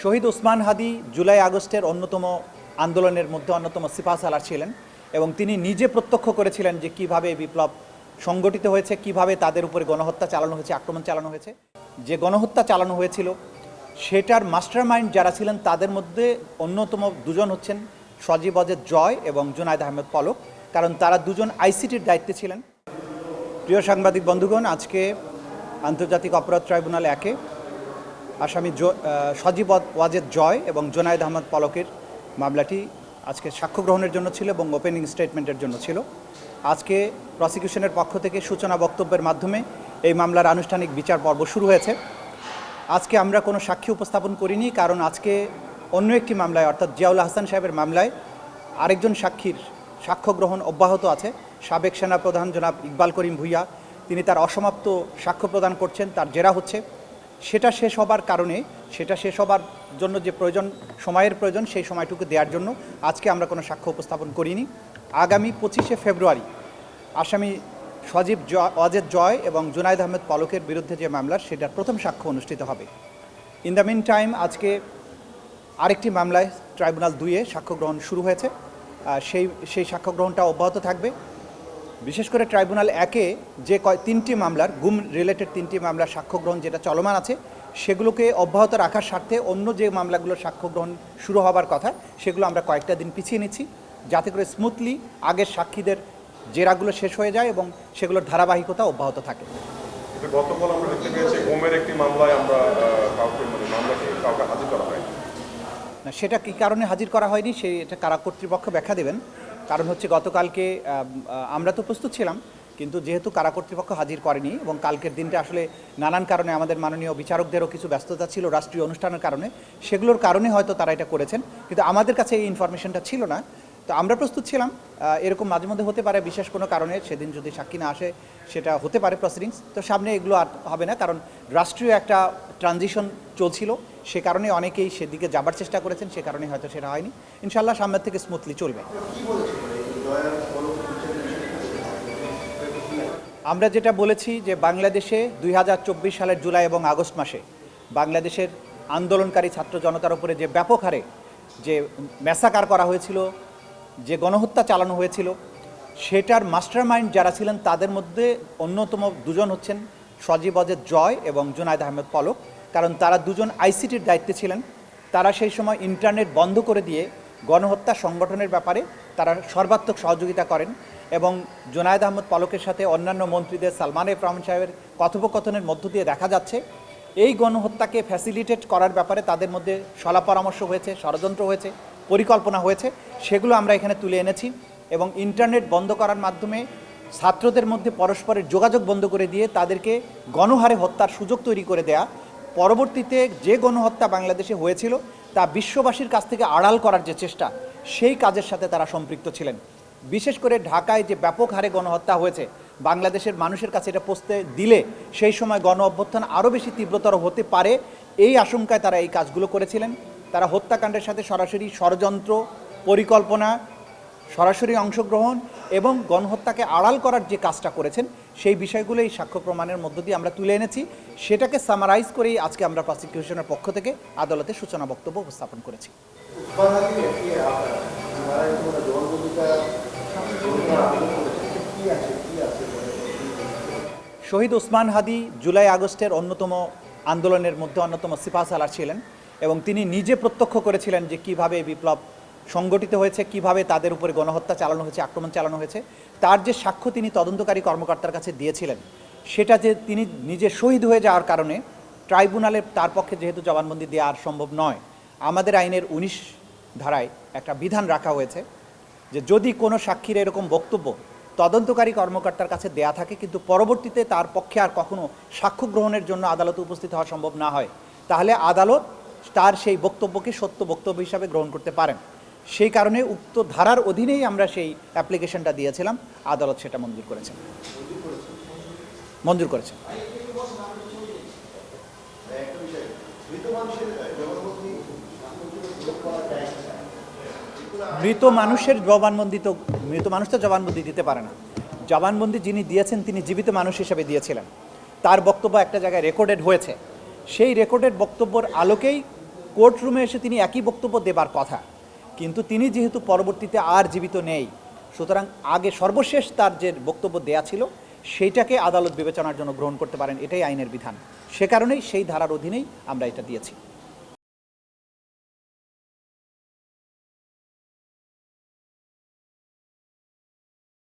শহীদ ওসমান হাদি জুলাই আগস্টের অন্যতম আন্দোলনের মধ্যে অন্যতম সিপাহসালার ছিলেন এবং তিনি নিজে প্রত্যক্ষ করেছিলেন যে কিভাবে বিপ্লব সংগঠিত হয়েছে, কিভাবে তাদের উপরে গণহত্যা চালানো হয়েছে, আক্রমণ চালানো হয়েছে। যে গণহত্যা চালানো হয়েছিল সেটার মাস্টারমাইন্ড যারা ছিলেন তাদের মধ্যে অন্যতম দুজন হচ্ছেন সজীব অজেদ জয় এবং জুনায়েদ আহমেদ পলক, কারণ তারা দুজন আইসিটির দায়িত্বে ছিলেন। প্রিয় সাংবাদিক বন্ধুগণ, আজকে আন্তর্জাতিক অপরাধ ট্রাইব্যুনাল 1-এ আসামি সজীব ওয়াজেদ জয় এবং জুনায়েদ আহমেদ পলকের মামলাটি আজকে সাক্ষ্য গ্রহণের জন্য ছিল এবং ওপেনিং স্টেটমেন্টের জন্য ছিল। আজকে প্রসিকিউশনের পক্ষ থেকে সূচনা বক্তব্যের মাধ্যমে এই মামলার আনুষ্ঠানিক বিচার পর্ব শুরু হয়েছে। আজকে আমরা কোনো সাক্ষী উপস্থাপন করিনি, কারণ আজকে অন্য একটি মামলায় অর্থাৎ জিয়াউল হাসান সাহেবের মামলায় আরেকজন সাক্ষীর সাক্ষ্য গ্রহণ অব্যাহত আছে। সাবেক সেনাপ্রধান জনাব ইকবাল করিম ভূঁইয়া তিনি তার অসমাপ্ত সাক্ষ্য প্রদান করছেন, তার জেরা হচ্ছে। সেটা শেষ হবার কারণে সেটা শেষ হবার জন্য যে সময়ের প্রয়োজন সেই সময়টুকু দেওয়ার জন্য আজকে আমরা কোনো সাক্ষ্য উপস্থাপন করিনি। আগামী 25শে ফেব্রুয়ারি আসামি সজীব ওয়াজেদ জয় এবং জুনায়েদ আহমেদ পলকের বিরুদ্ধে যে মামলার সেটার প্রথম সাক্ষ্য অনুষ্ঠিত হবে। ইন দ্য মিন টাইম আজকে আরেকটি মামলায় ট্রাইব্যুনাল 2-এ সাক্ষ্য গ্রহণ শুরু হয়েছে। সেই সাক্ষ্য গ্রহণটা অব্যাহত থাকবে। বিশেষ করে ট্রাইব্যুনাল 1-এ যে 3টি মামলার গুম রিলেটেড 3টি মামলার সাক্ষ্য গ্রহণ যেটা চলমান আছে সেগুলোকে অব্যাহত রাখার স্বার্থে অন্য যে মামলাগুলোর সাক্ষ্য গ্রহণ শুরু হবার কথা সেগুলো আমরা কয়েকটা দিন পিছিয়ে নিচ্ছি, যাতে করে স্মুথলি আগের সাক্ষীদের জেরাগুলো শেষ হয়ে যায় এবং সেগুলোর ধারাবাহিকতা অব্যাহত থাকে। গতকাল আমরা দেখতে পেয়েছি গুমের একটি মামলায় আমরা কাউকে হাজির করা হয়নি। না, সেটা কী কারণে হাজির করা হয়নি এটা কারা কর্তৃপক্ষ ব্যাখ্যা দেবেন। কারণ হচ্ছে গতকালকে আমরা তো প্রস্তুত ছিলাম, কিন্তু যেহেতু কারা কর্তৃপক্ষ হাজির করেনি এবং কালকের দিনটা আসলে নানান কারণে আমাদের মাননীয় বিচারকদেরও কিছু ব্যস্ততা ছিল রাষ্ট্রীয় অনুষ্ঠানের কারণে, সেগুলোর কারণে হয়তো তারা এটা করেছেন, কিন্তু আমাদের কাছে এই ইনফরমেশনটা ছিল না। তো আমরা প্রস্তুত ছিলাম। এরকম মাঝে মধ্যে হতে পারে, বিশেষ কোনো কারণে সেদিন যদি সাক্ষী না আসে সেটা হতে পারে প্রসিডিংস। তো সামনে এগুলো আর হবে না, কারণ রাষ্ট্রীয় একটা ট্রানজিশন চলছিল, সে কারণে অনেকেই সেদিকে যাবার চেষ্টা করেছেন, সে কারণে হয়তো সেটা হয়নি। ইনশাল্লাহ সামনের থেকে স্মুথলি চলবে। আমরা যেটা বলেছি যে বাংলাদেশে 2024 সালের জুলাই এবং আগস্ট মাসে বাংলাদেশের আন্দোলনকারী ছাত্র জনতার উপরে যে ব্যাপক হারে যে ম্যাসাকার করা হয়েছিল, যে গণহত্যা চালানো হয়েছিল, সেটার মাস্টারমাইন্ড যারা ছিলেন তাদের মধ্যে অন্যতম দুজন হচ্ছেন সজীব অজেদ জয় এবং জুনায়েদ আহমেদ পলক, কারণ তারা দুজন আইসিটির দায়িত্বে ছিলেন। তারা সেই সময় ইন্টারনেট বন্ধ করে দিয়ে গণহত্যা সংগঠনের ব্যাপারে তারা সর্বাত্মক সহযোগিতা করেন এবং জুনায়েদ আহমেদ পলকের সাথে অন্যান্য মন্ত্রীদের সালমান এফ রহমান সাহেবের কথোপকথনের মধ্য দিয়ে দেখা যাচ্ছে এই গণহত্যাকে ফ্যাসিলিটেট করার ব্যাপারে তাদের মধ্যে সলা পরামর্শ হয়েছে, ষড়যন্ত্র হয়েছে, পরিকল্পনা হয়েছে। সেগুলো আমরা এখানে তুলে এনেছি এবং ইন্টারনেট বন্ধ করার মাধ্যমে ছাত্রদের মধ্যে পরস্পরের যোগাযোগ বন্ধ করে দিয়ে তাদেরকে গণহারে হত্যার সুযোগ তৈরি করে দেয়া, পরবর্তীতে যে গণহত্যা বাংলাদেশে হয়েছিল তা বিশ্ববাসীর কাছ থেকে আড়াল করার যে চেষ্টা, সেই কাজের সাথে তারা সম্পৃক্ত ছিলেন। বিশেষ করে ঢাকায় যে ব্যাপক হারে গণহত্যা হয়েছে, বাংলাদেশের মানুষের কাছে এটা পৌঁছতে দিলে সেই সময় গণ অভ্যুত্থান আরও বেশি তীব্রতর হতে পারে, এই আশঙ্কায় তারা এই কাজগুলো করেছিলেন। তারা হত্যাকাণ্ডের সাথে সরাসরি ষড়যন্ত্র, পরিকল্পনা, সরাসরি অংশগ্রহণ এবং গণহত্যাকে আড়াল করার যে কাজটা করেছেন সেই বিষয়গুলো এই সাক্ষ্য প্রমাণের মধ্য দিয়ে আমরা তুলে এনেছি। সেটাকে সামারাইজ করেই আজকে আমরা প্রসিকিউশনের পক্ষ থেকে আদালতে সূচনা বক্তব্য উপস্থাপন করেছি। শহীদ ওসমান হাদি জুলাই আগস্টের অন্যতম আন্দোলনের মধ্যে অন্যতম সিপাহসালার ছিলেন এবং তিনি নিজে প্রত্যক্ষ করেছিলেন যে কিভাবে বিপ্লব সংগঠিত হয়েছে, কিভাবে তাদের উপরে গণহত্যা চালানো হয়েছে, আক্রমণ চালানো হয়েছে। তার যে সাক্ষ্য তিনি তদন্তকারী কর্মকর্তার কাছে দিয়েছিলেন, সেটা যে তিনি নিজে শহীদ হয়ে যাওয়ার কারণে ট্রাইব্যুনালে তার পক্ষে যেহেতু জবানবন্দি দেওয়া আর সম্ভব নয়, আমাদের আইনের 19 ধারায় একটা বিধান রাখা হয়েছে যে যদি কোনো সাক্ষীর এরকম বক্তব্য তদন্তকারী কর্মকর্তার কাছে দেয়া থাকে কিন্তু পরবর্তীতে তার পক্ষে আর কখনো সাক্ষ্য গ্রহণের জন্য আদালতে উপস্থিত হওয়া সম্ভব না হয়, তাহলে আদালত তার সেই বক্তব্যকে সত্য বক্তব্য হিসাবে গ্রহণ করতে পারেন। সেই কারণে উক্ত ধারার অধীনেই আমরা সেই অ্যাপ্লিকেশনটা দিয়েছিলাম, আদালত সেটা মঞ্জুর করেছেন। মৃত মানুষ তো জবানবন্দি দিতে পারে না। জবানবন্দি যিনি দিয়েছেন তিনি জীবিত মানুষ হিসেবে দিয়েছিলেন, তার বক্তব্য একটা জায়গায় রেকর্ডেড হয়েছে। সেই রেকর্ডেড বক্তব্যের আলোকেই কোর্টরুমে এসে তিনি একই বক্তব্য দেবার কথা, কিন্তু তিনি যেহেতু পরবর্তীতে আর জীবিত নেই, সুতরাং আগে সর্বশেষ তার যে বক্তব্য দেয়া ছিল সেইটাকে আদালত বিবেচনার জন্য গ্রহণ করতে পারেন, এটাই আইনের বিধান। সে কারণেই সেই ধারার অধীনেই আমরা এটা দিয়েছি।